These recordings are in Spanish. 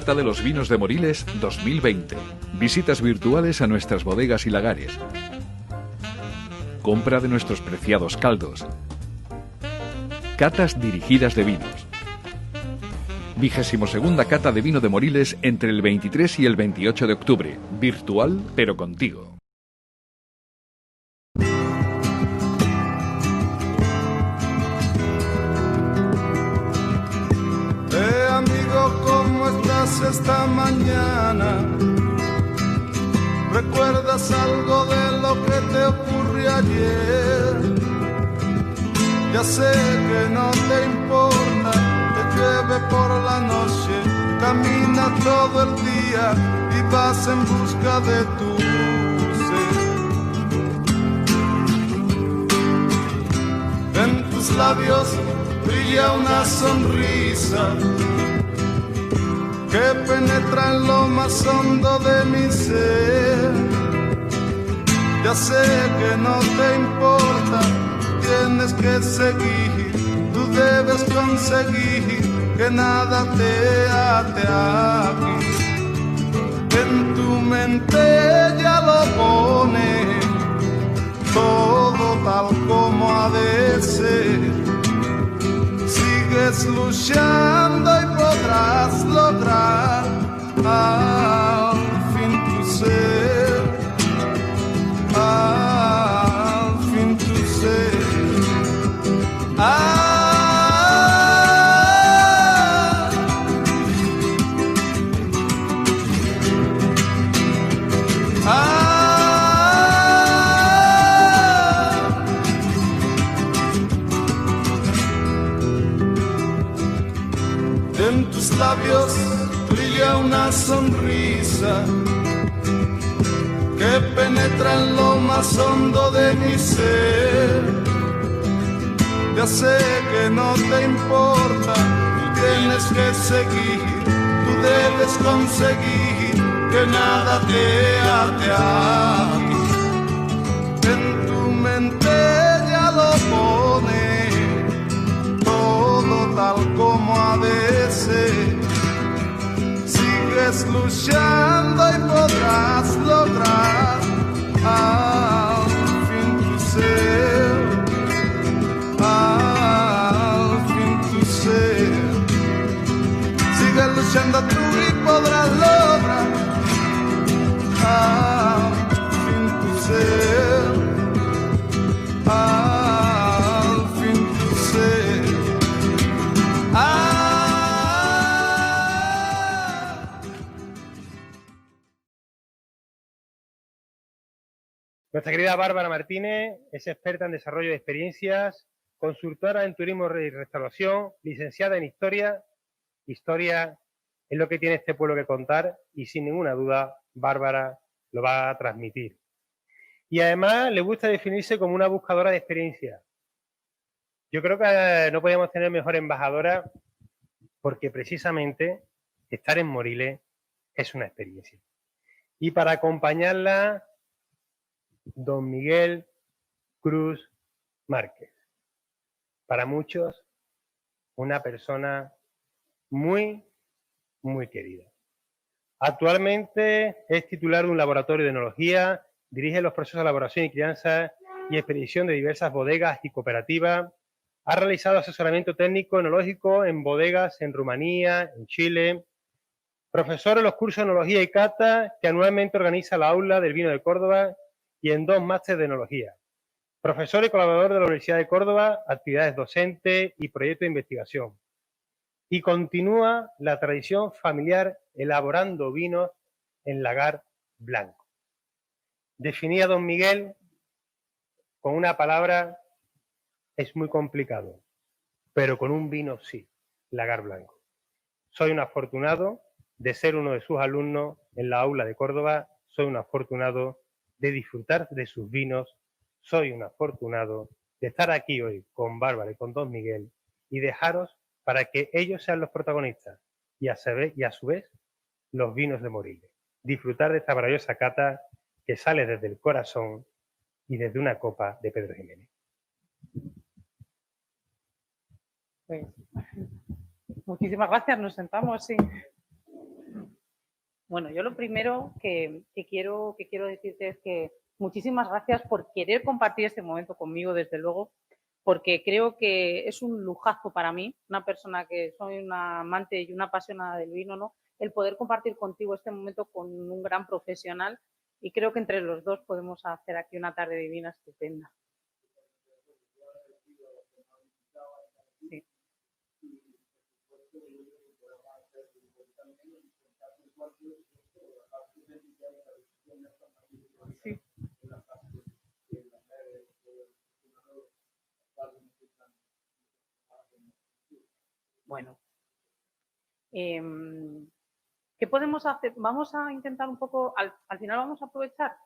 Cata de los Vinos de Moriles 2020. Visitas virtuales a nuestras bodegas y lagares. Compra de nuestros preciados caldos. Catas dirigidas de vinos. 22ª Cata de Vino de Moriles entre el 23 y el 28 de octubre. Virtual, pero contigo. Amigo, ¿cómo estás esta mañana? ¿Recuerdas algo de lo que te ocurrió ayer? Ya sé que no te importa, te llueve por la noche, camina todo el día y vas en busca de tu ser. En tus labios brilla una sonrisa que penetra en lo más hondo de mi ser. Ya sé que no te importa, tienes que seguir, tú debes conseguir que nada te ate aquí. En tu mente ya lo pone todo tal como ha de ser. Sigues luchando y podrás lograr al fin tu ser, al fin tu ser. En tus labios brilla una sonrisa que penetra en lo más hondo de mi ser. Ya sé que no te importa, tú tienes que seguir, tú debes conseguir que nada te ate aquí. En tu mente ya lo pone todo tal como ha de ser. Sigues luchando y podrás lograr al fin tu ser, al fin tu ser. Sigues luchando tú y podrás lograr al fin tu ser, al fin tu ser. Nuestra querida Bárbara Martínez es experta en desarrollo de experiencias, consultora en turismo y restauración, licenciada en historia. Historia es lo que tiene este pueblo que contar y sin ninguna duda Bárbara lo va a transmitir. Y además le gusta definirse como una buscadora de experiencias. Yo creo que no podíamos tener mejor embajadora porque precisamente estar en Moriles es una experiencia. Y para acompañarla, don Miguel Cruz Márquez. Para muchos, una persona muy, muy querida. Actualmente es titular de un laboratorio de enología, dirige los procesos de elaboración y crianza y expedición de diversas bodegas y cooperativas. Ha realizado asesoramiento técnico enológico en bodegas en Rumanía, en Chile. Profesor en los cursos de enología y cata que anualmente organiza la Aula del Vino de Córdoba y en 2 másteres de enología. Profesor y colaborador de la Universidad de Córdoba, actividades docentes y proyectos de investigación. Y continúa la tradición familiar elaborando vinos en lagar blanco. Definía don Miguel con una palabra es muy complicado, pero con un vino sí, lagar blanco. Soy un afortunado de ser uno de sus alumnos en la Aula de Córdoba, soy un afortunado de disfrutar de sus vinos, soy un afortunado de estar aquí hoy con Bárbara y con don Miguel y dejaros para que ellos sean los protagonistas y a su vez los vinos de Moriles. Disfrutar de esta maravillosa cata que sale desde el corazón y desde una copa de Pedro Jiménez. Pues, muchísimas gracias, nos sentamos, sí. Bueno, yo lo primero que quiero decirte es que muchísimas gracias por querer compartir este momento conmigo, desde luego, porque creo que es un lujazo para mí, una persona que soy una amante y una apasionada del vino, ¿no? El poder compartir contigo este momento con un gran profesional, y creo que entre los dos podemos hacer aquí una tarde divina estupenda. Sí. Sí. Bueno, ¿qué podemos hacer? Vamos a intentar un poco, al final vamos a aprovechar,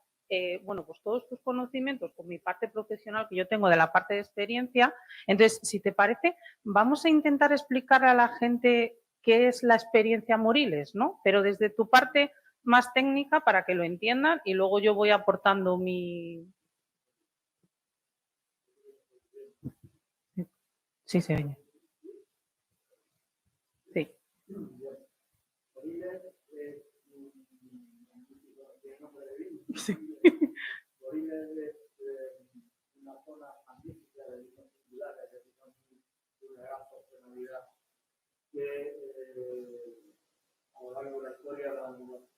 bueno, pues todos tus conocimientos con mi parte profesional que yo tengo de la parte de experiencia. Entonces, si te parece, vamos a intentar explicarle a la gente qué es la experiencia Moriles, ¿no? Pero desde tu parte más técnica para que lo entiendan, y luego yo voy aportando mi... Sí, se oye. Sí. Sí. Moriles es una zona magnífica de vinos singulares, de vinos de una gran personalidad que a lo largo de la historia la conocemos,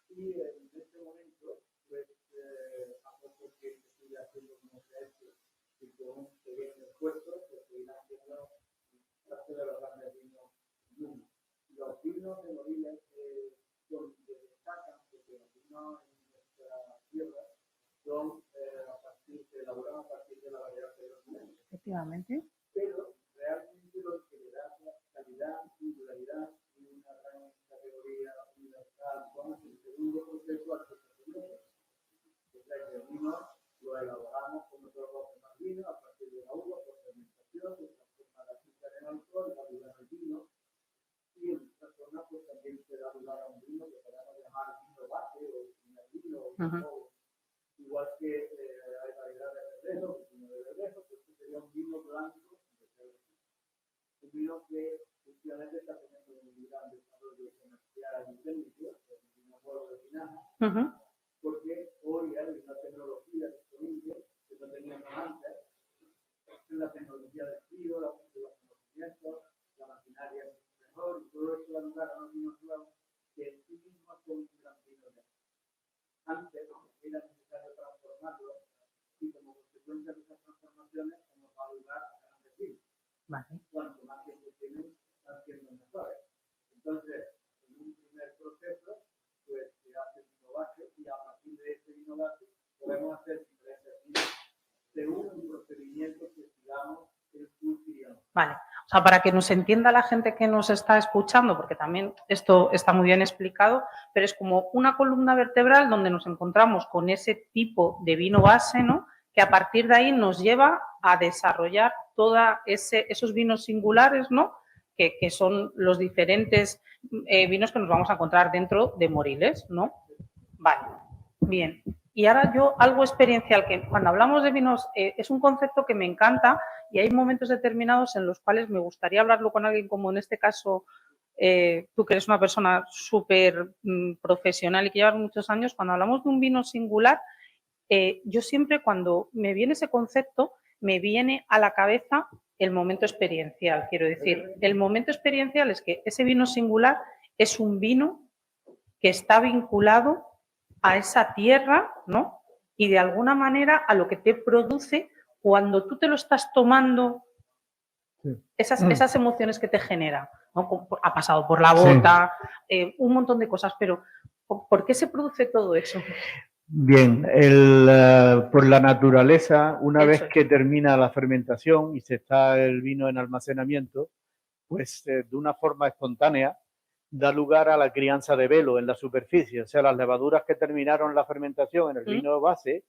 y en este momento, pues, a poco que se sigue haciendo como se ha hecho y con un pequeño esfuerzo, se seguirá haciendo parte de los grandes vinos del mundo. Los vinos de Moriles son que destacan, porque los vinos en nuestra tierra son elaborados a partir de la variedad de los vinos. Efectivamente. Pero realmente lo que le da calidad, singularidad y una gran categoría universal son el segundo proceso artesanal. O sea que el vino lo elaboramos como todos los demás vinos a partir de la uva, por fermentación, se transforma la azúcar en alcohol, la uva en el vino. Y en esta zona pues también se da lugar a un vino que podemos llamar vino base o primer vino, o igual que hay variedades de verdejo, vino de verdejo, pues este sería un vino blanco de verdejo. Un vino que últimamente está teniendo un gran desarrollo comercial y técnico, el vino nuevo de Finaja, porque hoy hay una tecnología disponible que no teníamos antes, es la tecnología del frío, la de los conocimientos, la maquinaria mejor, y todo eso da lugar a unos vinos nuevos que en sí mismos son un gran vino. Antes era necesario transformarlo, y como consecuencia de esas transformaciones nos da lugar a grandes vinos. Vale. Cuanto más tiempo tienen, están siendo mejores. Entonces, en un primer proceso, pues se hace vino base, y a partir de ese vino base podemos hacer diferentes vinos según un procedimiento que sigamos el curso y el... Vale, o sea, para que nos entienda la gente que nos está escuchando, porque también esto está muy bien explicado, pero es como una columna vertebral donde nos encontramos con ese tipo de vino base, ¿no? Que a partir de ahí nos lleva a desarrollar todos esos vinos singulares, ¿no? Que son los diferentes vinos que nos vamos a encontrar dentro de Moriles, ¿no? Vale, bien. Y ahora yo, algo experiencial, que cuando hablamos de vinos es un concepto que me encanta, y hay momentos determinados en los cuales me gustaría hablarlo con alguien, como en este caso tú, que eres una persona súper profesional y que llevas muchos años. Cuando hablamos de un vino singular, yo siempre, cuando me viene ese concepto, me viene a la cabeza el momento experiencial. Quiero decir, el momento experiencial es que ese vino singular es un vino que está vinculado a esa tierra, ¿no? Y de alguna manera a lo que te produce cuando tú te lo estás tomando, esas emociones que te genera, ¿no? Ha pasado por la bota, un montón de cosas, pero ¿por qué se produce todo eso? Bien, por la naturaleza, una vez que termina la fermentación y se está el vino en almacenamiento, pues de una forma espontánea da lugar a la crianza de velo en la superficie. O sea, las levaduras que terminaron la fermentación en el vino base,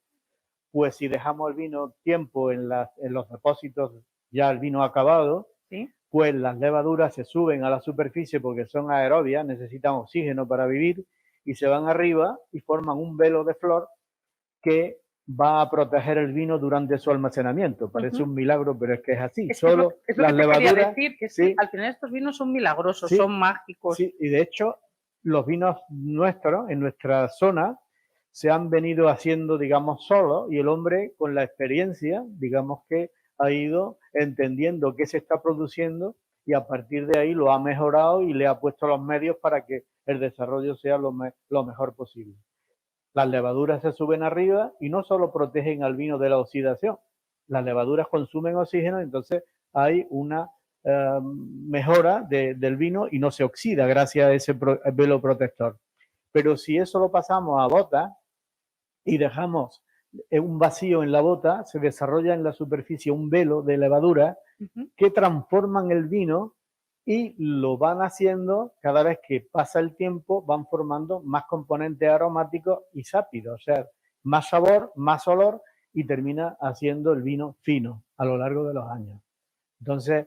pues si dejamos el vino tiempo en los depósitos, ya el vino acabado, pues las levaduras se suben a la superficie porque son aerobias, necesitan oxígeno para vivir, y se van arriba y forman un velo de flor que va a proteger el vino durante su almacenamiento. Parece Ujú. un milagro, pero es que es así. Es que es lo, Solo es lo las que te quería levaduras, decir, que sí, al final estos vinos son milagrosos, sí, son mágicos. sí, y de hecho los vinos nuestros en nuestra zona se han venido haciendo, digamos, solos, y el hombre con la experiencia, digamos que ha ido entendiendo qué se está produciendo y a partir de ahí lo ha mejorado y le ha puesto los medios para que el desarrollo sea lo mejor posible. Las levaduras se suben arriba y no solo protegen al vino de la oxidación, las levaduras consumen oxígeno, entonces hay una mejora del vino y no se oxida gracias a ese velo protector. Pero si eso lo pasamos a bota y dejamos un vacío en la bota, se desarrolla en la superficie un velo de levadura que transforman el vino y lo van haciendo cada vez que pasa el tiempo, van formando más componentes aromáticos y sápidos, o sea, más sabor, más olor y termina haciendo el vino fino a lo largo de los años. Entonces,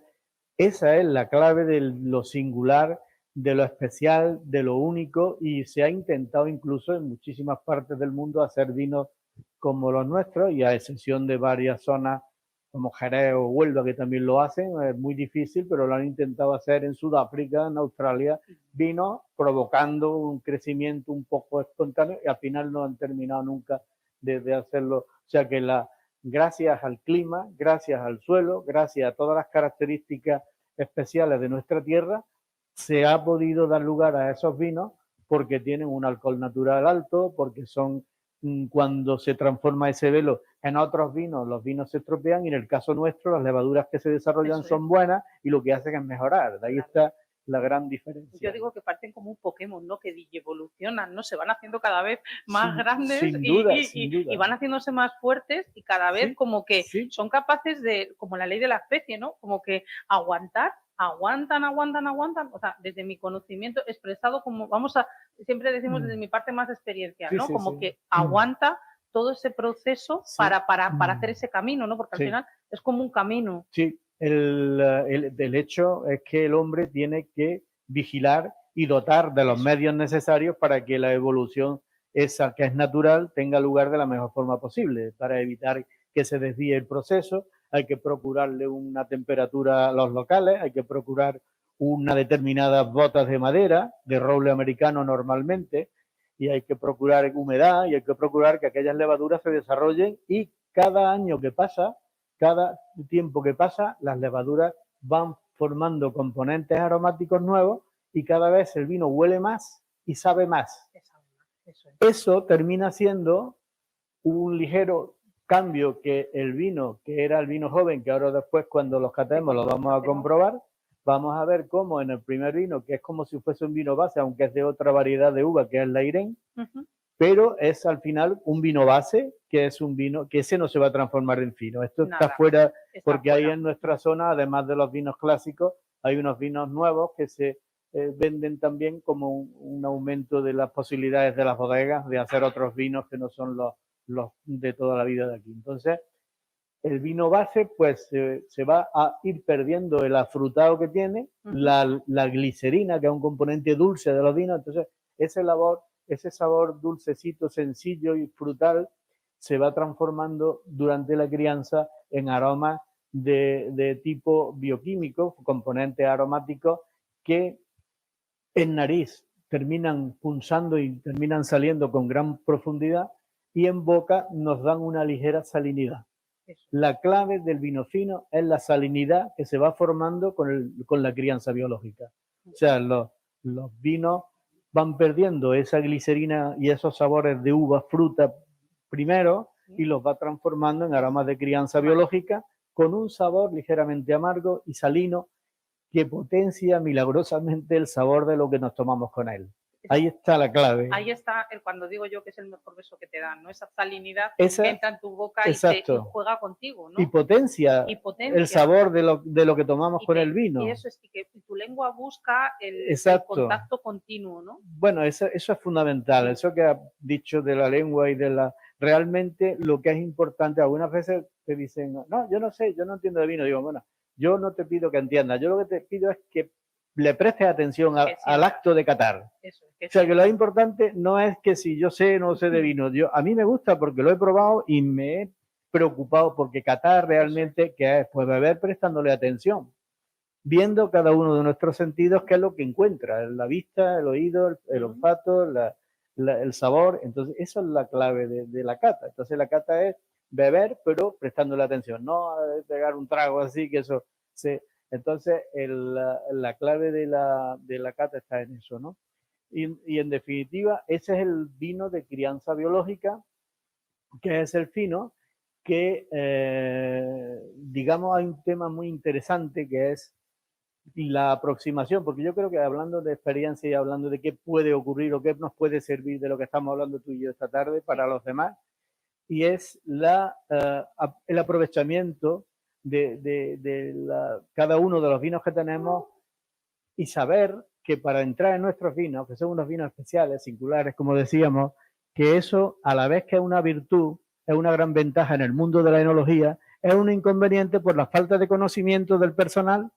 esa es la clave de lo singular, de lo especial, de lo único, y se ha intentado incluso en muchísimas partes del mundo hacer vinos como los nuestros, y a excepción de varias zonas como Jerez o Huelva que también lo hacen, es muy difícil, pero lo han intentado hacer en Sudáfrica, en Australia, vinos provocando un crecimiento un poco espontáneo y al final no han terminado nunca de hacerlo. O sea que gracias al clima, gracias al suelo, gracias a todas las características especiales de nuestra tierra, se ha podido dar lugar a esos vinos porque tienen un alcohol natural alto, porque son, cuando se transforma ese velo en otros vinos, los vinos se estropean y en el caso nuestro las levaduras que se desarrollan son buenas y lo que hacen es mejorar. De ahí está la gran diferencia. Yo digo que parecen como un Pokémon, ¿no? Que evolucionan, ¿no? Se van haciendo cada vez más sin, grandes sin duda, y van haciéndose más fuertes y cada vez como que son capaces de, como la ley de la especie, ¿no? Como que aguantan. O sea, desde mi conocimiento expresado como, siempre decimos desde mi parte más de experiencia, ¿no? Como que aguanta todo ese proceso para hacer ese camino, ¿no? Porque al final es como un camino. Sí, el hecho es que el hombre tiene que vigilar y dotar de los medios necesarios para que la evolución esa que es natural tenga lugar de la mejor forma posible, para evitar que se desvíe el proceso. Hay que procurarle una temperatura a los locales, hay que procurar una determinadas botas de madera, de roble americano normalmente, y hay que procurar humedad y hay que procurar que aquellas levaduras se desarrollen y cada año que pasa, cada tiempo que pasa, las levaduras van formando componentes aromáticos nuevos y cada vez el vino huele más y sabe más. Eso termina siendo un ligero cambio que el vino, que era el vino joven, que ahora después cuando los catemos lo vamos a comprobar, vamos a ver cómo en el primer vino, que es como si fuese un vino base, aunque es de otra variedad de uva, que es la Irene, pero es al final un vino base, que es un vino que ese no se va a transformar en fino. Esto está fuera, porque ahí en nuestra zona, además de los vinos clásicos, hay unos vinos nuevos que se venden también como un aumento de las posibilidades de las bodegas de hacer otros vinos que no son los de toda la vida de aquí. Entonces, el vino base pues se va a ir perdiendo el afrutado que tiene, la glicerina, que es un componente dulce de los vinos, entonces ese sabor dulcecito, sencillo y frutal se va transformando durante la crianza en aromas de tipo bioquímico, componentes aromáticos que en nariz terminan punzando y terminan saliendo con gran profundidad y en boca nos dan una ligera salinidad. La clave del vino fino es la salinidad que se va formando con la crianza biológica. O sea, los vinos van perdiendo esa glicerina y esos sabores de uva, fruta primero y los va transformando en aromas de crianza biológica con un sabor ligeramente amargo y salino que potencia milagrosamente el sabor de lo que nos tomamos con él. Ahí está la clave. Ahí está cuando digo yo que es el mejor beso que te dan, ¿no? Esa salinidad que entra en tu boca y juega contigo, ¿no? Y potencia el sabor de lo que tomamos con el vino. Y eso es que tu lengua busca el contacto continuo, ¿no? Bueno, eso es fundamental. Eso que has dicho de la lengua y de la... Realmente lo que es importante, algunas veces te dicen, no, yo no sé, yo no entiendo de vino. Digo, bueno, yo no te pido que entiendas, yo lo que te pido es que le prestes atención Que sí. al acto de catar. Eso, que O sea, sí. que lo importante no es que si yo sé o no sé de vino. A mí me gusta porque lo he probado y me he preocupado porque catar realmente, ¿qué es? Pues beber prestándole atención, viendo cada uno de nuestros sentidos qué es lo que encuentra, la vista, el oído, el olfato, el sabor. Entonces, eso es la clave de la cata. Entonces, la cata es beber, pero prestándole atención, no pegar un trago así, que eso se... Entonces, la clave de la cata está en eso, ¿no? Y en definitiva, ese es el vino de crianza biológica, que es el fino, que, digamos, hay un tema muy interesante que es la aproximación, porque yo creo que hablando de experiencia y hablando de qué puede ocurrir o qué nos puede servir de lo que estamos hablando tú y yo esta tarde para los demás, y es el aprovechamiento de cada uno de los vinos que tenemos y saber que para entrar en nuestros vinos, que son unos vinos especiales, singulares, como decíamos, que eso, a la vez que es una virtud, es una gran ventaja en el mundo de la enología, es un inconveniente por la falta de conocimiento del personal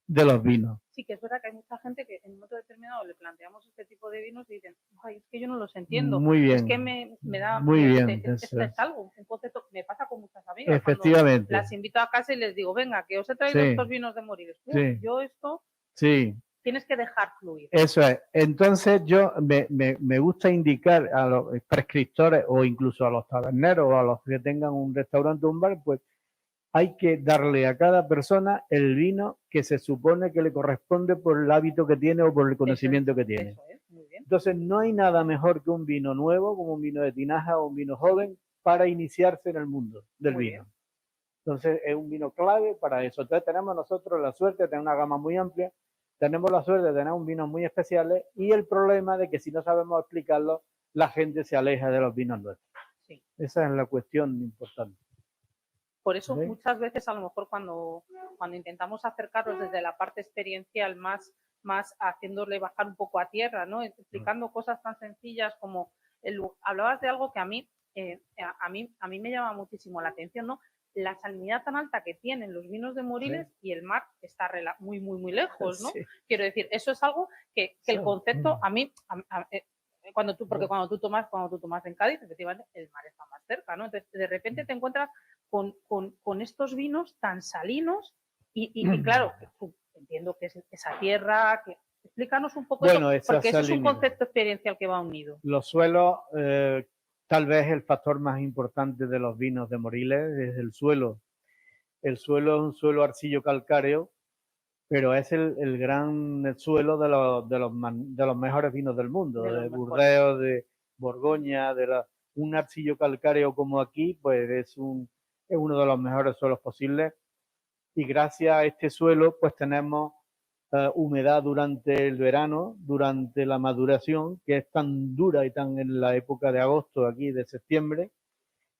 de los vinos. Sí, que es verdad que hay mucha gente que en un momento determinado le planteamos este tipo de vinos y dicen, ay, es que yo no los entiendo. Muy bien. Es que me da... Muy bien. Este es algo, un concepto, me pasa con muchas amigas. Efectivamente. Cuando las invito a casa y les digo, venga, que os he traído estos vinos de Moriles. Sí. Yo esto... Sí. Tienes que dejar fluir. Eso es. Entonces yo me gusta indicar a los prescriptores o incluso a los taberneros o a los que tengan un restaurante o un bar, pues hay que darle a cada persona el vino que se supone que le corresponde por el hábito que tiene o por el conocimiento que tiene. Eso es, muy bien. Entonces no hay nada mejor que un vino nuevo, como un vino de tinaja o un vino joven, para iniciarse en el mundo del Muy vino. bien. Entonces es un vino clave para eso. Entonces tenemos nosotros la suerte de tener una gama muy amplia, tenemos la suerte de tener un vinos muy especiales y el problema de que si no sabemos explicarlo, la gente se aleja de los vinos nuestros. Sí. Esa es la cuestión importante. Por eso ¿Sí? muchas veces a lo mejor cuando intentamos acercarlos desde la parte experiencial más haciéndole bajar un poco a tierra, ¿no? Explicando cosas tan sencillas como hablabas de algo que a mí me llama muchísimo la atención, ¿no? La salinidad tan alta que tienen los vinos de Moriles y el mar está muy, muy, muy lejos, ¿no? Sí. Quiero decir, eso es algo que el concepto cuando tú tomas en Cádiz, efectivamente, el mar está más cerca, ¿no? Entonces, de repente te encuentras con estos vinos tan salinos y claro, entiendo que es esa tierra, que explícanos un poco eso, porque eso es un concepto experiencial que va unido. Los suelos, tal vez el factor más importante de los vinos de Moriles es el suelo. El suelo es un suelo arcillo calcáreo, pero es el gran suelo de los mejores vinos del mundo, de Burdeos, de Borgoña, un arcillo calcáreo como aquí, pues es uno de los mejores suelos posibles. Y gracias a este suelo, pues tenemos humedad durante el verano, durante la maduración, que es tan dura y tan en la época de agosto, aquí de septiembre.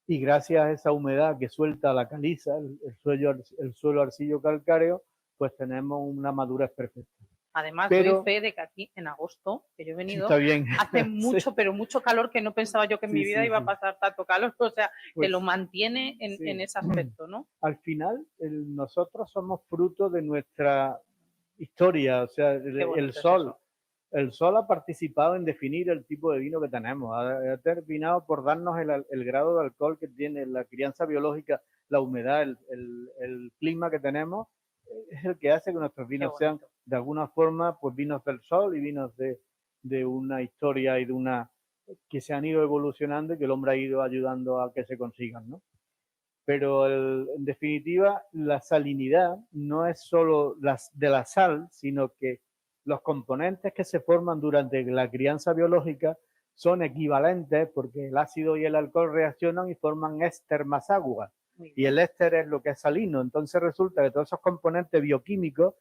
Y gracias a esa humedad que suelta la caliza, el suelo arcillo calcáreo, pues tenemos una madurez perfecta. Además, doy fe de que aquí en agosto, que yo he venido, hace mucho, pero mucho calor que no pensaba yo que en mi vida iba a pasar tanto calor. O sea, pues, que lo mantiene en ese aspecto, ¿no? Al final, nosotros somos fruto de nuestra historia. O sea, el sol ha participado en definir el tipo de vino que tenemos. Ha terminado por darnos el grado de alcohol que tiene, la crianza biológica, la humedad, el clima que tenemos. Es el que hace que nuestros vinos sean de alguna forma pues vinos del sol y vinos de una historia y que se han ido evolucionando y que el hombre ha ido ayudando a que se consigan, ¿no? Pero en definitiva la salinidad no es solo de la sal, sino que los componentes que se forman durante la crianza biológica son equivalentes porque el ácido y el alcohol reaccionan y forman éster más agua. Y el éster es lo que es salino. Entonces resulta que todos esos componentes bioquímicos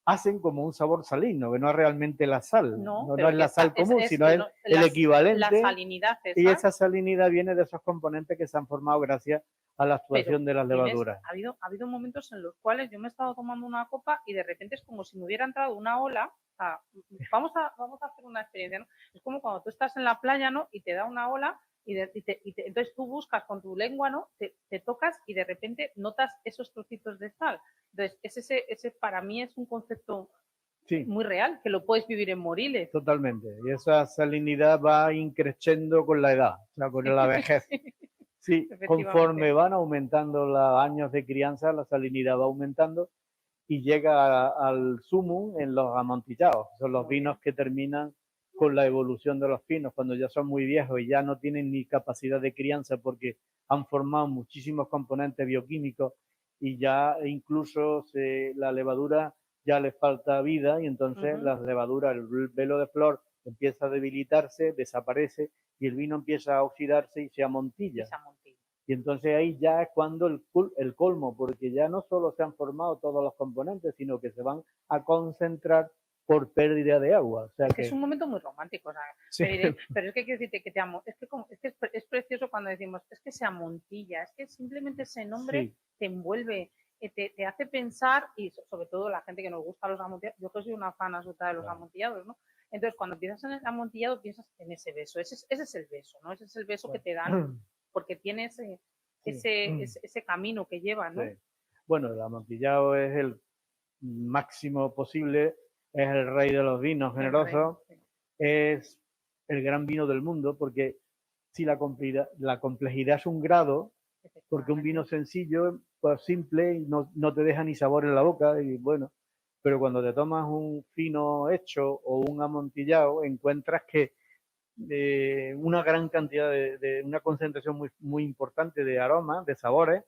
hacen como un sabor salino, que no es realmente la sal. No es la sal común, sino es el equivalente. La salinidad esa. Y esa salinidad viene de esos componentes que se han formado gracias a la actuación de las levaduras. Ha habido momentos en los cuales yo me he estado tomando una copa y de repente es como si me hubiera entrado una ola. O sea, vamos a hacer una experiencia, ¿no? Es como cuando tú estás en la playa, ¿no? Y te da una ola. Entonces tú buscas con tu lengua, ¿no? Te tocas y de repente notas esos trocitos de sal. Entonces, ese para mí es un concepto Sí, muy real, que lo puedes vivir en Moriles. totalmente. Y esa salinidad va increciendo con la edad, o sea, con la vejez. Sí, conforme Efectivamente. van aumentando los años de crianza, la salinidad va aumentando y llega al sumum en los amontillados. Son los Muy vinos bien. que terminan con la evolución de los pinos, cuando ya son muy viejos y ya no tienen ni capacidad de crianza porque han formado muchísimos componentes bioquímicos y ya incluso la levadura ya les falta vida y entonces Ujú. la levadura, el velo de flor empieza a debilitarse, desaparece y el vino empieza a oxidarse y se amontilla. Esa montilla. Y entonces ahí ya es cuando el colmo, porque ya no solo se han formado todos los componentes, sino que se van a concentrar por pérdida de agua. O sea Es que que es un momento muy romántico, o sea, sí, pero es que quiero decirte que te amo, es que, es precioso cuando decimos, es que se amontilla, es que simplemente ese nombre sí, te envuelve, te hace pensar, y sobre todo la gente que nos gusta los amontillados, yo que soy una fan absoluta de los claro. amontillados, ¿no? Entonces, cuando piensas en el amontillado, piensas en ese beso, ese es el beso, ¿no? Ese es el beso que te dan, porque tiene Sí, ese camino que lleva, ¿no? sí. Bueno, el amontillado es el máximo posible, es el rey de los vinos El rey, generosos, sí, es el gran vino del mundo, porque si la complejidad es un grado, porque un vino efectivamente. sencillo, pues simple, y no te deja ni sabor en la boca, y bueno, pero cuando te tomas un fino hecho o un amontillado, encuentras que una gran cantidad una concentración muy importante de aromas, de sabores,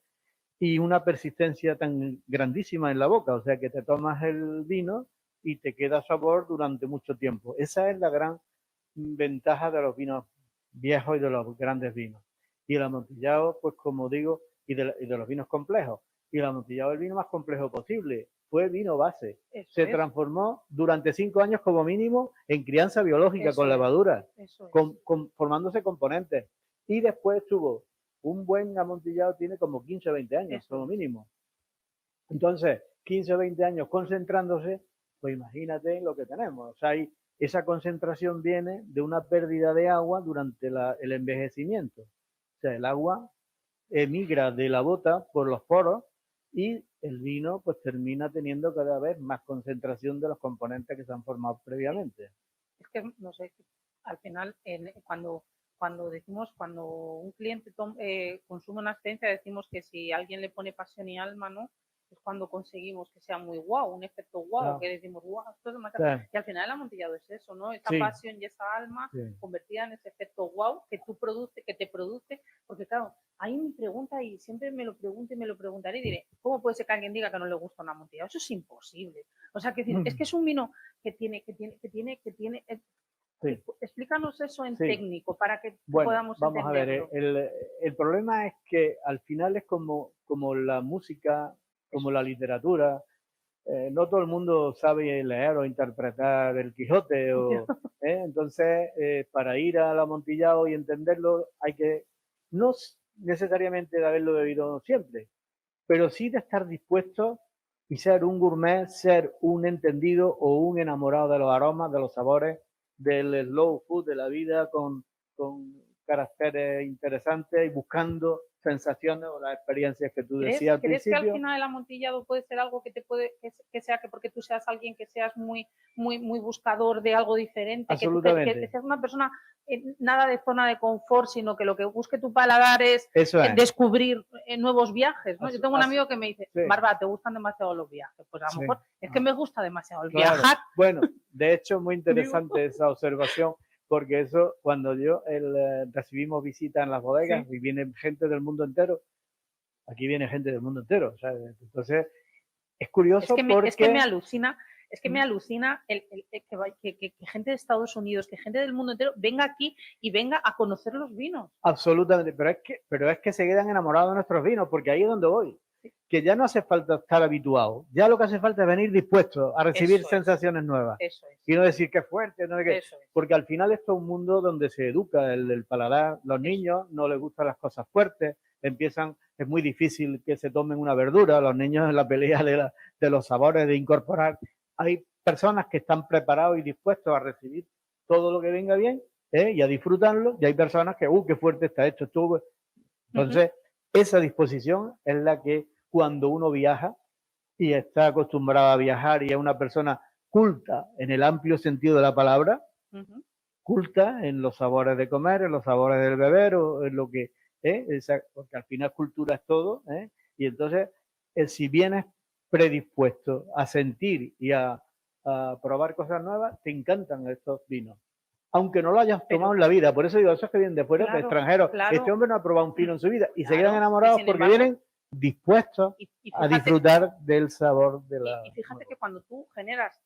y una persistencia tan grandísima en la boca, o sea que te tomas el vino y te queda sabor durante mucho tiempo. Esa es la gran ventaja de los vinos viejos y de los grandes vinos. Y el amontillado, pues como digo, y de los vinos complejos. Y el amontillado es el vino más complejo posible. Fue vino base. Eso Se es, transformó durante 5 años como mínimo en crianza biológica con eso es, levadura, eso es. formándose componentes. Y después tuvo un buen amontillado, tiene como 15 o 20 años Eso como es. mínimo. Entonces, 15 o 20 años concentrándose, pues imagínate lo que tenemos. O sea, esa concentración viene de una pérdida de agua durante el envejecimiento. O sea, el agua emigra de la bota por los poros y el vino pues termina teniendo cada vez más concentración de los componentes que se han formado previamente. Es que, no sé, al final, cuando decimos, cuando un cliente consume una experiencia, decimos que si alguien le pone pasión y alma, ¿no? Es cuando conseguimos que sea muy guau, un efecto guau, Claro. que decimos, guau, esto es demasiado. O sea, Y al final el amontillado es eso, ¿no? Esa sí, pasión y esa alma sí. convertida en ese efecto guau que te produce, porque claro, hay mi pregunta y siempre me lo pregunto y me lo preguntaré y diré, ¿cómo puede ser que alguien diga que no le gusta un amontillado? Eso es imposible. O sea, es que es un vino que tiene Sí. explícanos eso en Sí. técnico para que Bueno, podamos vamos a ver, entenderlo. el problema es que al final es como la música, como la literatura. No todo el mundo sabe leer o interpretar el Quijote, entonces para ir al amontillado y entenderlo hay que no necesariamente de haberlo bebido siempre, pero sí de estar dispuesto y ser un gourmet, ser un entendido o un enamorado de los aromas, de los sabores, del slow food, de la vida con caracteres interesantes y buscando sensaciones o las experiencias que tú ¿Crees, decías al ¿Crees que al principio. final el amontillado puede ser algo que te puede, que sea que porque tú seas alguien que seas muy buscador de algo diferente, que Absolutamente. seas una persona nada de zona de confort, sino que lo que busque tu paladar es Eso es. descubrir nuevos viajes, ¿no? Yo tengo un amigo que me dice, sí. Bárbara, ¿te gustan demasiado los viajes? Pues a lo Sí. mejor es que me gusta demasiado el Claro. viajar. Bueno, de hecho, muy interesante esa observación, porque eso, cuando recibimos visitas en las bodegas y viene gente del mundo entero, aquí viene gente del mundo entero, ¿sabes? Entonces, es curioso porque... Es que me alucina, que gente de Estados Unidos, que gente del mundo entero venga aquí y venga a conocer los vinos. Absolutamente, pero es que se quedan enamorados de nuestros vinos, porque ahí es donde voy. Que ya no hace falta estar habituado, ya lo que hace falta es venir dispuesto a recibir sensaciones nuevas. Eso es. Y no decir que es fuerte, no sé qué. Eso es. Porque al final esto es un mundo donde se educa el paladar. Los niños no les gustan las cosas fuertes, es muy difícil que se tomen una verdura, los niños en la pelea de los sabores, de incorporar. Hay personas que están preparados y dispuestos a recibir todo lo que venga bien y a disfrutarlo, y hay personas que, qué fuerte está esto. Entonces, esa disposición es la que cuando uno viaja y está acostumbrado a viajar y es una persona culta en el amplio sentido de la palabra, Ujú. culta en los sabores de comer, en los sabores del beber, o en lo que, porque al final cultura es todo, y entonces, si vienes predispuesto a sentir y a probar cosas nuevas, te encantan estos vinos. Aunque no lo hayas tomado en la vida, por eso digo, esos que vienen de fuera, de Claro, extranjeros, claro. este hombre no ha probado un vino en su vida, y se Claro, quedan enamorados y sin porque embargo- vienen dispuestos Y a fíjate, disfrutar del sabor de la... y fíjate que cuando tú generas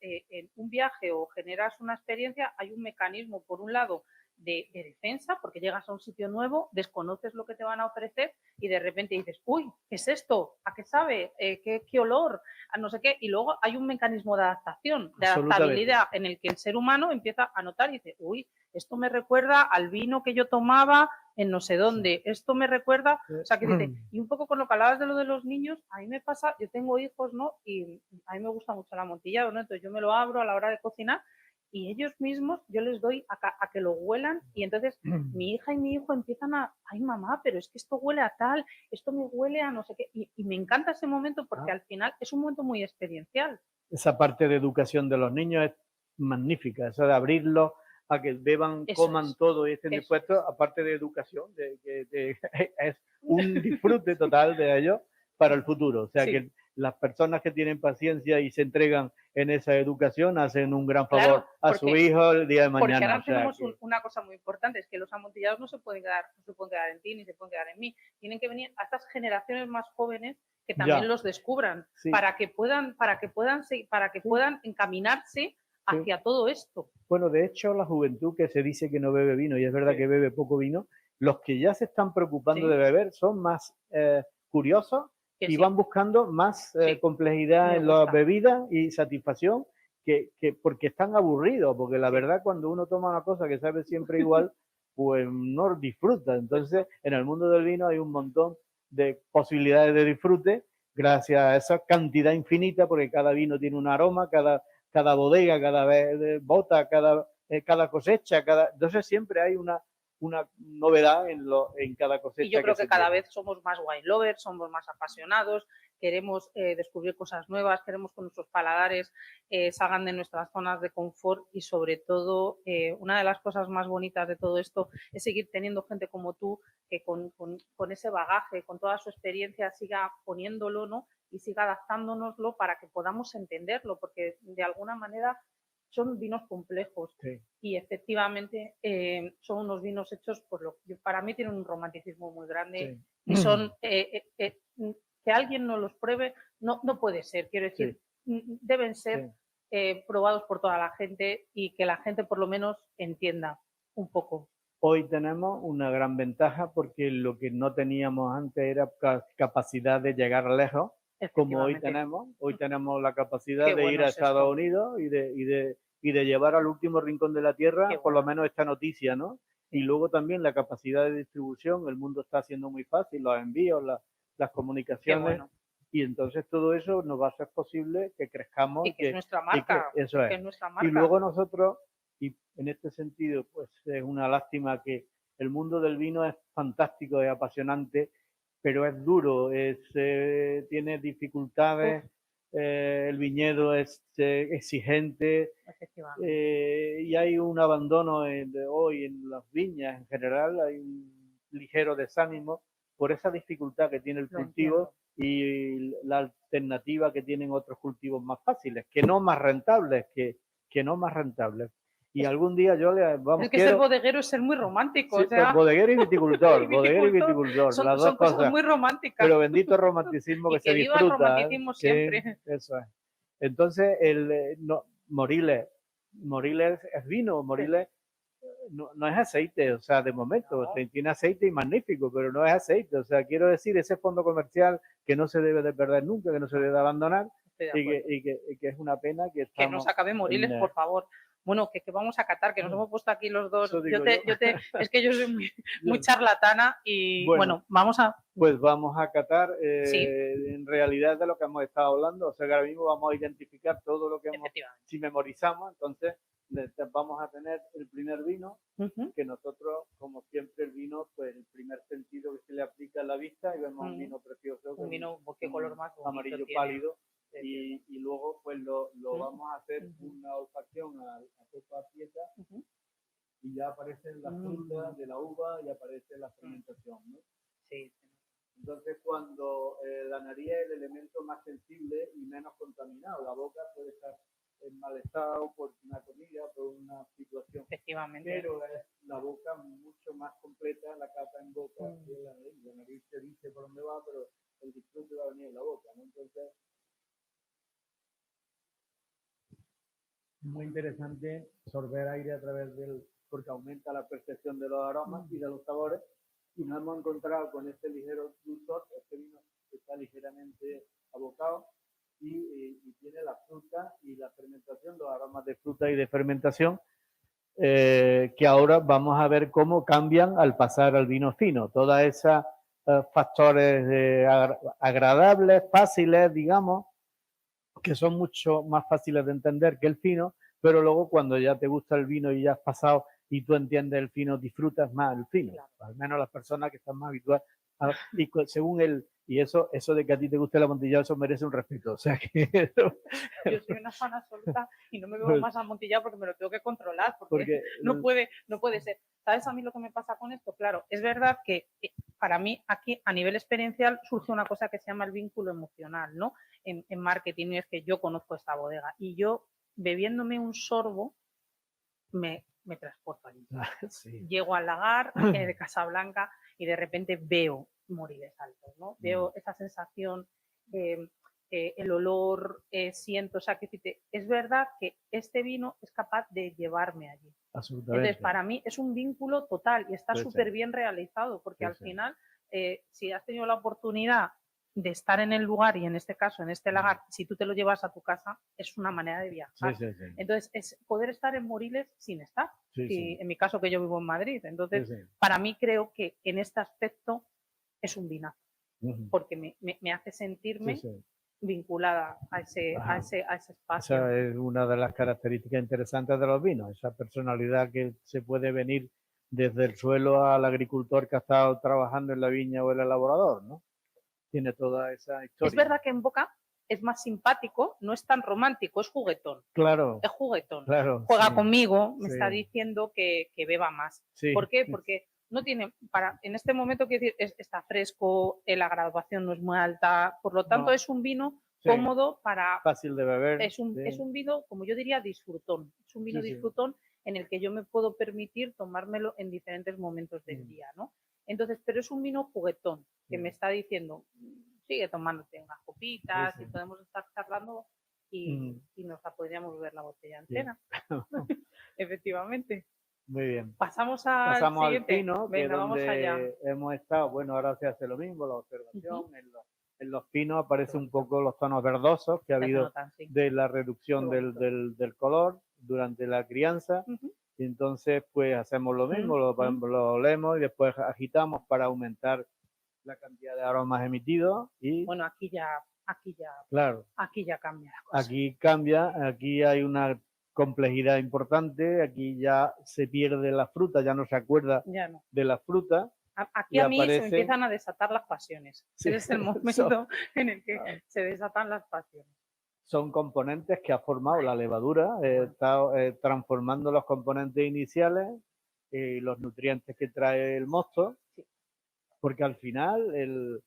un viaje o generas una experiencia, hay un mecanismo, por un lado, de defensa, porque llegas a un sitio nuevo, desconoces lo que te van a ofrecer y de repente dices, uy, ¿qué es esto? ¿A qué sabe? ¿Qué olor? A no sé qué. Y luego hay un mecanismo de adaptación, de adaptabilidad, en el que el ser humano empieza a notar y dice, uy, esto me recuerda al vino que yo tomaba en no sé dónde, esto me recuerda, o sea, que dice, y un poco con lo que hablabas de lo de los niños, a mí me pasa, yo tengo hijos, ¿no? Y a mí me gusta mucho el amontillado, ¿no? Entonces yo me lo abro a la hora de cocinar y ellos mismos yo les doy a que lo huelan y entonces mi hija y mi hijo empiezan ay mamá, pero es que esto huele a tal, esto me huele a no sé qué, y me encanta ese momento porque al final es un momento muy experiencial. Esa parte de educación de los niños es magnífica, eso de abrirlos a que beban, Eso coman es. todo y estén Eso dispuestos, aparte de educación, es un disfrute total de ellos para el futuro. O sea, Sí. que las personas que tienen paciencia y se entregan en esa educación hacen un gran favor Claro, a su hijo el día de porque mañana. ahora O sea, tenemos que- una cosa muy importante, es que los amontillados no se pueden quedar en ti ni se pueden quedar en mí. Tienen que venir a estas generaciones más jóvenes que también Ya. los descubran, Sí. para que puedan encaminarse hacia todo esto. Bueno, de hecho, la juventud que se dice que no bebe vino, y es verdad Sí. que bebe poco vino, los que ya se están preocupando Sí. de beber son más curiosos Que y sí. van buscando más Sí. complejidad Me en las gusta. bebidas y satisfacción que porque están aburridos, porque la Sí. verdad cuando uno toma una cosa que sabe siempre igual, pues no disfruta. Entonces, en el mundo del vino hay un montón de posibilidades de disfrute gracias a esa cantidad infinita, porque cada vino tiene un aroma, cada bodega, cada bota, cada cosecha, entonces siempre hay una novedad en cada cosecha. Y yo creo que se cada tiene. vez somos más wine lovers, somos más apasionados, queremos descubrir cosas nuevas, queremos que nuestros paladares salgan de nuestras zonas de confort y sobre todo una de las cosas más bonitas de todo esto es seguir teniendo gente como tú que con ese bagaje, con toda su experiencia siga poniéndolo, ¿no? Y siga adaptándonoslo para que podamos entenderlo, porque de alguna manera son vinos complejos. Sí. Y efectivamente son unos vinos hechos, pues para mí tienen un romanticismo muy grande. Sí. Y son, que alguien no los pruebe, no puede ser, quiero decir, deben ser probados por toda la gente y que la gente por lo menos entienda un poco. Hoy tenemos una gran ventaja porque lo que no teníamos antes era capacidad de llegar lejos, como hoy tenemos. Hoy tenemos la capacidad Qué de bueno ir a es Estados esto. Unidos y de llevar al último rincón de la tierra, Qué por lo bueno. menos esta noticia, ¿no? Y luego también la capacidad de distribución, el mundo está haciendo muy fácil, los envíos, las Qué comunicaciones, bueno. y entonces todo eso nos va a hacer posible que crezcamos Y que es nuestra marca. eso que es. es nuestra marca. Y luego nosotros, y en este sentido, pues es una lástima que el mundo del vino es fantástico, es apasionante, pero es duro, tiene dificultades, el viñedo es exigente, Efectivamente. y hay un abandono hoy en las viñas en general, hay un ligero desánimo por esa dificultad que tiene el Lo cultivo y la alternativa que tienen otros cultivos más fáciles, que no más rentables, que no más rentables. Y algún día yo Es que ser bodeguero es ser muy romántico. Sí, o sea, bodeguero y viticultor, bodeguero y viticultor, las dos son cosas cosas. muy románticas. Pero bendito romanticismo Y que se viva disfruta. el romanticismo siempre. Sí, eso es. Entonces, Moriles es vino, Moriles no es aceite, o sea, de momento, No. tiene aceite y magnífico, pero no es aceite. O sea, quiero decir, ese fondo comercial que no se debe de perder nunca, que no se debe de abandonar, Estoy de acuerdo. y que es una pena que Que estamos... nos acabe Moriles, por favor. Bueno, que vamos a catar, que nos hemos puesto aquí los dos. Eso digo Es que yo soy muy charlatana y bueno, vamos a... Pues vamos a catar, Sí. en realidad, de lo que hemos estado hablando. O sea, que ahora mismo vamos a identificar todo lo que Efectivamente. si memorizamos, entonces vamos a tener el primer vino, que nosotros, como siempre, el vino, pues el primer sentido que se le aplica a la vista, y vemos un vino precioso, Un vino, qué color más bonito amarillo tiene. pálido, y luego pues lo Ujú. vamos a hacer Ujú. una olfacción a copa pieza Ujú. y ya aparecen las frutas de la uva y aparece la fermentación, ¿no? Sí, Entonces, cuando la nariz es el elemento más sensible y menos contaminado, la boca puede estar en mal estado por una comida, por una situación, efectivamente. pero es la boca mucho más completa, la capa en boca, que la nariz. La nariz te dice por dónde va, pero el disfrute va a venir en la boca, ¿no? Entonces, muy interesante sorber aire a través del, porque aumenta la percepción de los aromas y de los sabores, y nos hemos encontrado con este ligero dulzor. Este vino está ligeramente abocado y tiene la fruta y la fermentación, los aromas de fruta y de fermentación, que ahora vamos a ver cómo cambian al pasar al vino fino. Todas esas factores agradables, fáciles, digamos, que son mucho más fáciles de entender que el fino, pero luego cuando ya te gusta el vino y ya has pasado y tú entiendes el fino, disfrutas más el fino. Claro. Al menos las personas que están más habituadas. Y según él, y eso de que a ti te guste el amontillado, eso merece un respeto. O sea que Yo soy una fan absoluta y no me veo más amontillado porque me lo tengo que controlar, porque no puede ser. ¿Sabes a mí lo que me pasa con esto? Claro, es verdad que para mí aquí a nivel experiencial surge una cosa que se llama el vínculo emocional, ¿no? En marketing, y es que yo conozco esta bodega y yo bebiéndome un sorbo me transporto allí. sí. Llego al lagar de Casablanca y de repente veo Moriles Altos, ¿no? Veo esa sensación, el olor, siento, o sea, que es verdad que este vino es capaz de llevarme allí. Absolutamente. Entonces, para mí es un vínculo total y está súper bien realizado, porque al final, si has tenido la oportunidad de estar en el lugar, y en este caso, en este lagar, si tú te lo llevas a tu casa, es una manera de viajar. Entonces, es poder estar en Moriles sin estar. En mi caso, que yo vivo en Madrid. Entonces, para mí creo que en este aspecto es un vinazo, porque me hace sentirme vinculada a ese espacio. Esa es una de las características interesantes de los vinos, esa personalidad que se puede venir desde el suelo al agricultor que ha estado trabajando en la viña o el elaborador, ¿no? Tiene toda esa historia. Es verdad que en boca es más simpático, no es tan romántico, es juguetón. Claro. Es juguetón. Claro, juega conmigo, me está diciendo que beba más. Sí. ¿Por qué? Porque no tiene, en este momento, quiero decir, está fresco, la graduación no es muy alta, por lo tanto es un vino cómodo para... Fácil de beber. Es un vino, como yo diría, disfrutón. Es un vino disfrutón en el que yo me puedo permitir tomármelo en diferentes momentos del día, ¿no? Entonces, pero es un vino juguetón, que me está diciendo, sigue tomándote unas copitas y podemos estar charlando y nos la podríamos beber la botella entera. Efectivamente. Muy bien. Pasamos al vino, Venga, que vamos allá. hemos estado. Bueno, ahora se hace lo mismo, la observación. En los pinos aparece un poco los tonos verdosos que ha habido de la reducción del color durante la crianza. Y entonces, pues hacemos lo mismo, lo olemos y después agitamos para aumentar la cantidad de aromas emitidos. Y bueno, aquí ya claro, aquí ya cambia la cosa. Aquí cambia, aquí hay una complejidad importante, aquí ya se pierde la fruta, ya no se acuerda de la fruta. Aquí a mí se me empiezan a desatar las pasiones. Ese es el momento en el que se desatan las pasiones. Son componentes que ha formado la levadura, está transformando los componentes iniciales y los nutrientes que trae el mosto, porque al final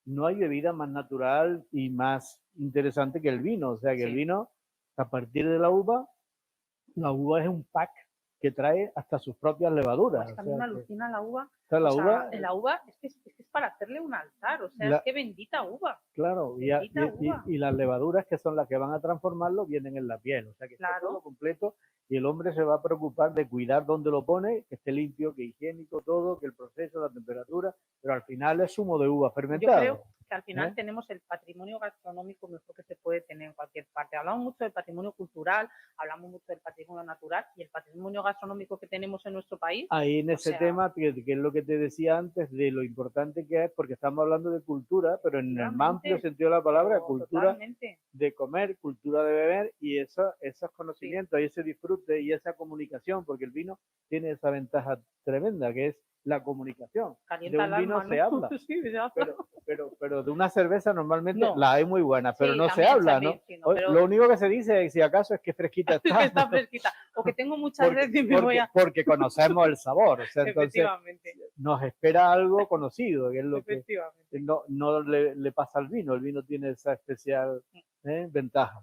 no hay bebida más natural y más interesante que el vino. O sea que el vino, a partir de la uva es un pack que trae hasta sus propias levaduras. Pues también me alucina la uva. La uva es que es para hacerle un altar, o sea, es que bendita uva. Claro, y las levaduras, que son las que van a transformarlo, vienen en la piel. O sea que está todo completo y el hombre se va a preocupar de cuidar dónde lo pone, que esté limpio, que higiénico todo, que el proceso, la temperatura, pero al final es zumo de uva fermentado. Yo creo que al final tenemos el patrimonio gastronómico mejor que se puede tener en cualquier parte. Hablamos mucho del patrimonio cultural, hablamos mucho del patrimonio natural y el patrimonio gastronómico que tenemos en nuestro país. Ahí en ese tema, que es lo que te decía antes, de lo importante que es, porque estamos hablando de cultura, pero en el más amplio sentido de la palabra, cultura de comer, cultura de beber y esos conocimientos y ese disfrute y esa comunicación, porque el vino tiene esa ventaja tremenda que es la comunicación. Calienta de un vino alma, se ¿no? habla, pero de una cerveza normalmente No. la hay muy buena, pero Sí, no se también habla, servir, ¿no? sí, no, pero- Lo único que se dice es si acaso es que fresquita está. Está fresquita. O que tengo muchas veces y me voy a... Porque conocemos el sabor, o sea, entonces Efectivamente, nos espera algo conocido, que es lo que efectivamente. no le pasa al vino. El vino tiene esa especial ventaja.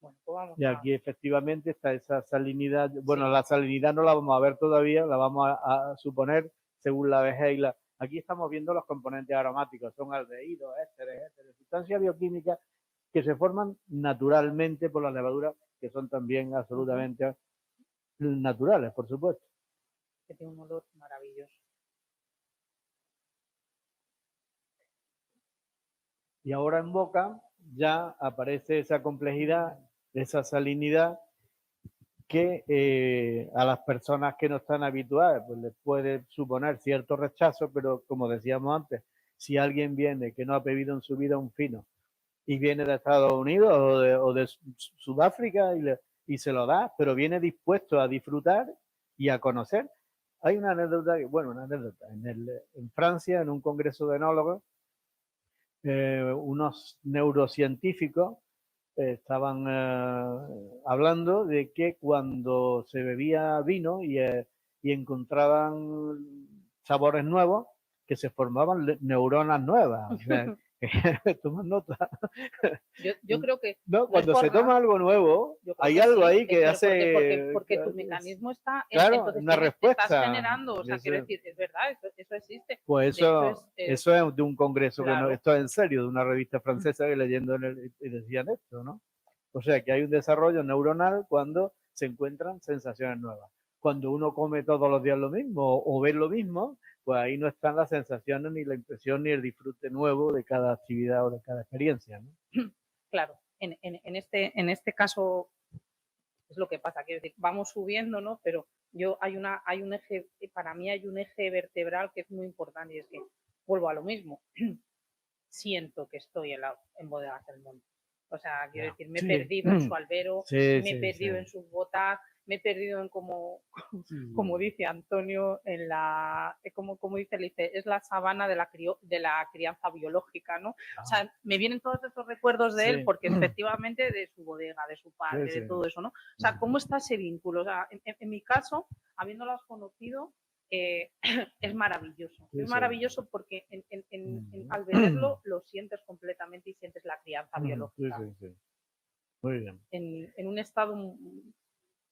Bueno, pues vamos Y a... aquí efectivamente está esa salinidad. Bueno, Sí. la salinidad no la vamos a ver todavía, la vamos a suponer según la vejez y la... Aquí estamos viendo los componentes aromáticos, son aldehídos, ésteres, sustancias bioquímicas que se forman naturalmente por las levaduras, que son también absolutamente naturales, por supuesto. Que tiene un olor maravilloso. Y ahora en boca ya aparece esa complejidad, esa salinidad que a las personas que no están habituadas pues les puede suponer cierto rechazo, pero como decíamos antes, si alguien viene que no ha bebido en su vida un fino y viene de Estados Unidos o de Sudáfrica y se lo da, pero viene dispuesto a disfrutar y a conocer. Hay una anécdota, una anécdota, en Francia, en un congreso de enólogos, unos neurocientíficos estaban hablando de que cuando se bebía vino y encontraban sabores nuevos, que se formaban neuronas nuevas. O sea, toman nota. Yo creo que... No, cuando es se por toma algo nuevo, yo creo hay que algo sí, ahí que pero hace... porque tu mecanismo está... Claro, entonces una te respuesta. estás generando, o sea, Eso- quiero decir, es verdad, eso existe. Pues De hecho, eso es de un congreso, claro. esto es en serio, de una revista francesa que leyendo y decían esto, ¿no? O sea, que hay un desarrollo neuronal cuando se encuentran sensaciones nuevas. Cuando uno come todos los días lo mismo o ve lo mismo, pues ahí no están las sensaciones, ni la impresión, ni el disfrute nuevo de cada actividad o de cada experiencia, ¿no? Claro, en este caso es lo que pasa, quiero decir, vamos subiendo, ¿no? Pero hay un eje, para mí hay un eje vertebral que es muy importante y es que vuelvo a lo mismo. Siento que estoy en Bodegas del Monte. O sea, quiero decir, me he perdido en su albero, me he perdido en sus botas, me he perdido en como dice Antonio, en como dice Lice, es la sabana de la crianza biológica, ¿no? O sea, me vienen todos estos recuerdos de él porque efectivamente de su bodega, de su padre, de todo eso, ¿no? O sea, ¿cómo está ese vínculo? O sea, en mi caso, habiéndolas conocido, es maravilloso. Es maravilloso porque al beberlo lo sientes completamente y sientes la crianza biológica. Sí. Muy bien. En un estado,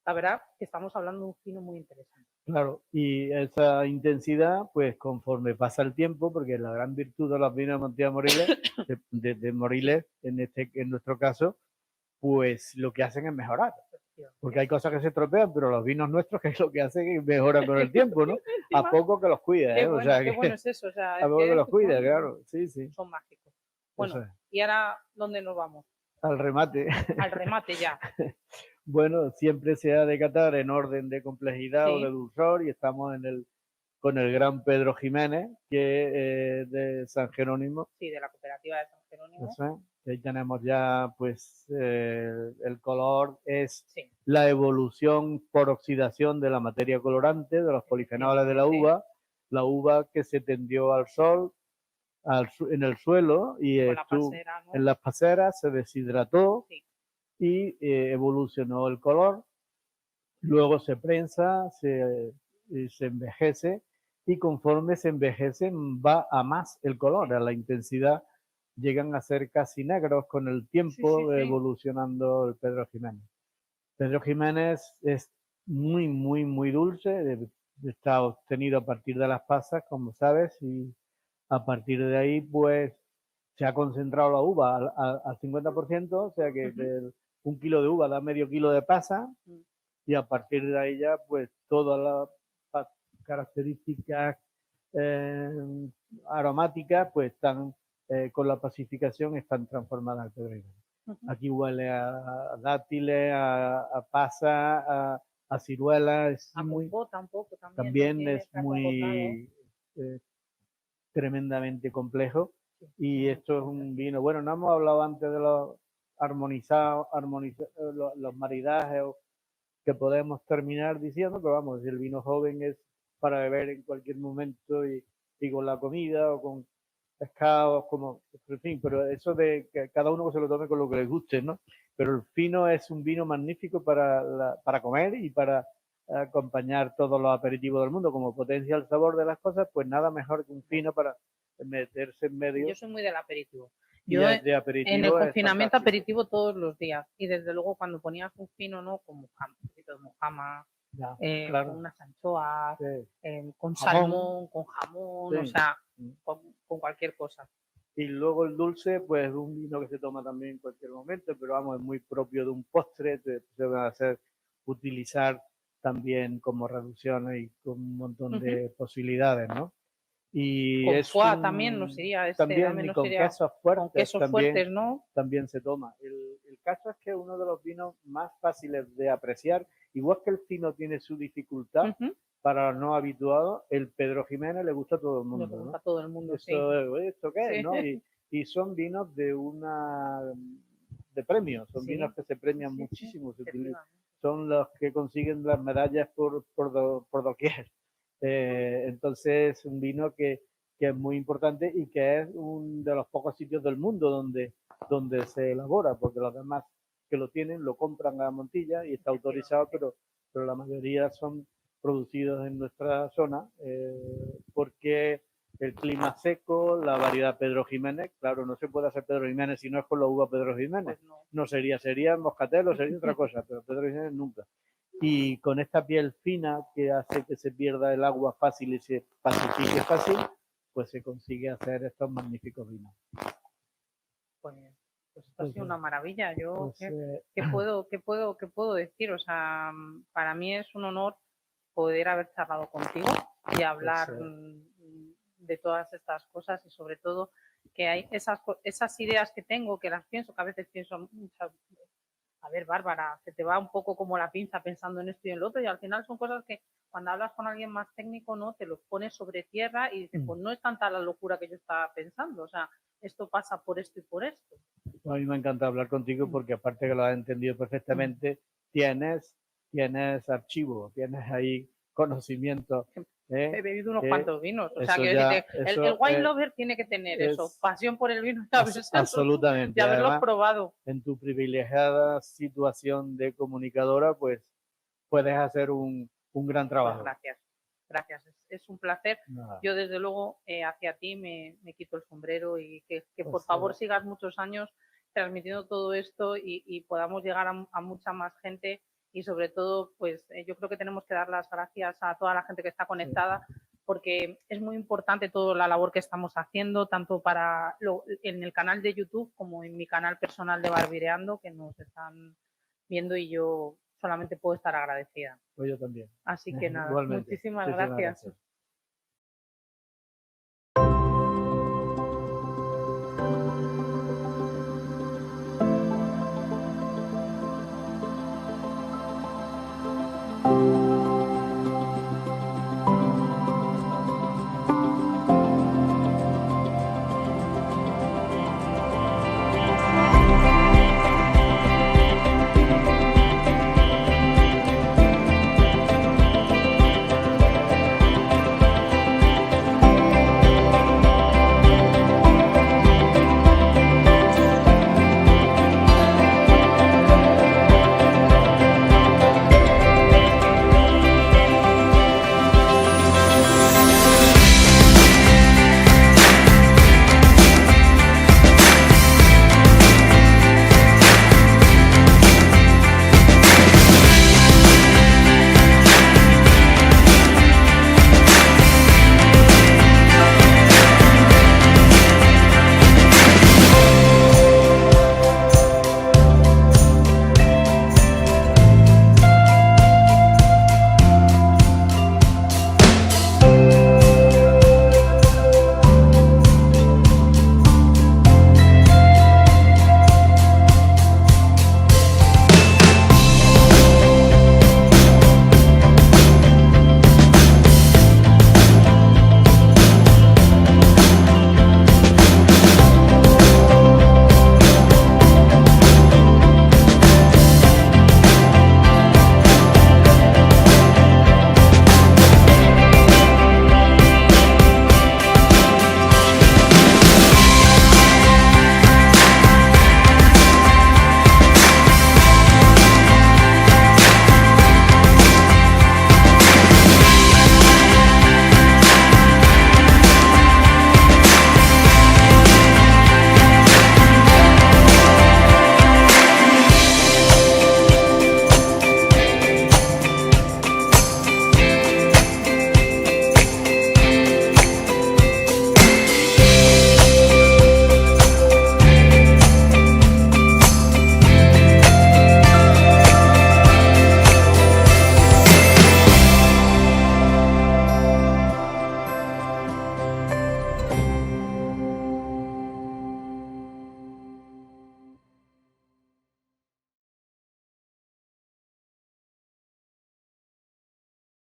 la verdad, que estamos hablando de un fino muy interesante. Claro, y esa intensidad, pues conforme pasa el tiempo, porque la gran virtud de los vinos de Montilla Moriles, de Moriles, en nuestro caso, pues lo que hacen es mejorar. Porque hay cosas que se estropean, pero los vinos nuestros, que es lo que hacen, es mejoran con el tiempo, ¿no? A poco que los cuida, ¿eh? Qué bueno es eso. O sea, a poco que los cuida, claro. Sí. Son mágicos. Bueno, ¿y ahora dónde nos vamos? Al remate. Al remate ya. Bueno, siempre se ha de catar en orden de complejidad o de dulzor y estamos con el gran Pedro Jiménez, que es de San Jerónimo. Sí, de la cooperativa de San Jerónimo. Eso, ahí tenemos ya, pues, el color es la evolución por oxidación de la materia colorante, de los polifenoles de la uva que se tendió al sol, en el suelo y en las paseras se deshidrató y evolucionó el color, luego se prensa, se envejece y conforme se envejecen va a más el color, a la intensidad, llegan a ser casi negros con el tiempo evolucionando el Pedro Jiménez. Pedro Jiménez es muy, muy, muy dulce, está obtenido a partir de las pasas, como sabes, y a partir de ahí, pues, se ha concentrado la uva al 50%, o sea que un kilo de uva da medio kilo de pasa, y a partir de ahí ya, pues, todas las características aromáticas, pues, están con la pacificación, están transformadas al Pedro Jiménez. Aquí huele a dátiles, a pasa, a ciruelas. A compota un poco también es muy tremendamente complejo. Y esto es un vino, bueno, no hemos hablado antes de los armonizados, los maridajes que podemos terminar diciendo, pero vamos, el vino joven es para beber en cualquier momento y con la comida o con pescados, como, en fin, pero eso de que cada uno se lo tome con lo que les guste, ¿no? Pero el fino es un vino magnífico para comer y para acompañar todos los aperitivos del mundo, como potencia el sabor de las cosas, pues nada mejor que un fino para meterse en medio. Yo soy muy del aperitivo. Y Yo de aperitivo en el es confinamiento fantástico. aperitivo todos los días. Y desde luego cuando ponías un fino, ¿no? Como un poquito de mojama, Ya, con claro. unas anchoas, Sí. con Jamón. salmón, con jamón, Sí. o sea, con cualquier cosa. Y luego el dulce, pues es un vino que se toma también en cualquier momento, pero vamos, es muy propio de un postre, se va a hacer utilizar también como reducciones y con un montón de posibilidades, ¿no? Y Con es foie también nos iría, también, y nos con iría quesos fuertes, con quesos fuertes, ¿no? también se toma. El caso es que es uno de los vinos más fáciles de apreciar, igual que el fino tiene su dificultad. Para los no habituados, el Pedro Jiménez le gusta a todo el mundo. Le gusta ¿no? a todo el mundo, sí. ¿Esto qué es? Sí. ¿no? Y son vinos de premios, son Sí. vinos que se premian Sí, sí, muchísimo, se efectivamente. son los que consiguen las medallas por doquier. Entonces, es un vino que es muy importante y que es uno de los pocos sitios del mundo donde se elabora, porque los demás que lo tienen lo compran a Montilla y está autorizado, pero la mayoría son producidos en nuestra zona, porque el clima seco, la variedad Pedro Jiménez, claro, no se puede hacer Pedro Jiménez si no es con la uva Pedro Jiménez. Pues no sería moscatel, sería otra cosa, pero Pedro Jiménez nunca. Y con esta piel fina que hace que se pierda el agua fácil y se pacifique fácil, pues se consigue hacer estos magníficos vinos. Pues esto ha sido una maravilla. Yo, Pues, ¿qué puedo decir? O sea, para mí es un honor poder haber charlado contigo y hablar de todas estas cosas y sobre todo que hay esas ideas que tengo, que las pienso, que a veces pienso muchas. A ver, Bárbara, se te va un poco como la pinza pensando en esto y en lo otro y al final son cosas que cuando hablas con alguien más técnico, ¿no? Te los pones sobre tierra y dices, pues no es tanta la locura que yo estaba pensando, o sea, esto pasa por esto y por esto. A mí me encanta hablar contigo porque aparte que lo has entendido perfectamente, tienes archivo, tienes ahí conocimiento. He bebido unos cuantos vinos, o sea, Eso que eso el wine lover tiene que tener eso, pasión por el vino absolutamente. y haberlo Además, probado. en tu privilegiada situación de comunicadora, pues puedes hacer un gran trabajo. Pues gracias, es un placer. Nada. Yo desde luego hacia ti me quito el sombrero y que por favor sigas muchos años transmitiendo todo esto y podamos llegar a mucha más gente y sobre todo pues yo creo que tenemos que dar las gracias a toda la gente que está conectada porque es muy importante toda la labor que estamos haciendo tanto en el canal de YouTube como en mi canal personal de Barbireando que nos están viendo y yo solamente puedo estar agradecida. Pues yo también. Así que nada, Igualmente. muchísimas gracias.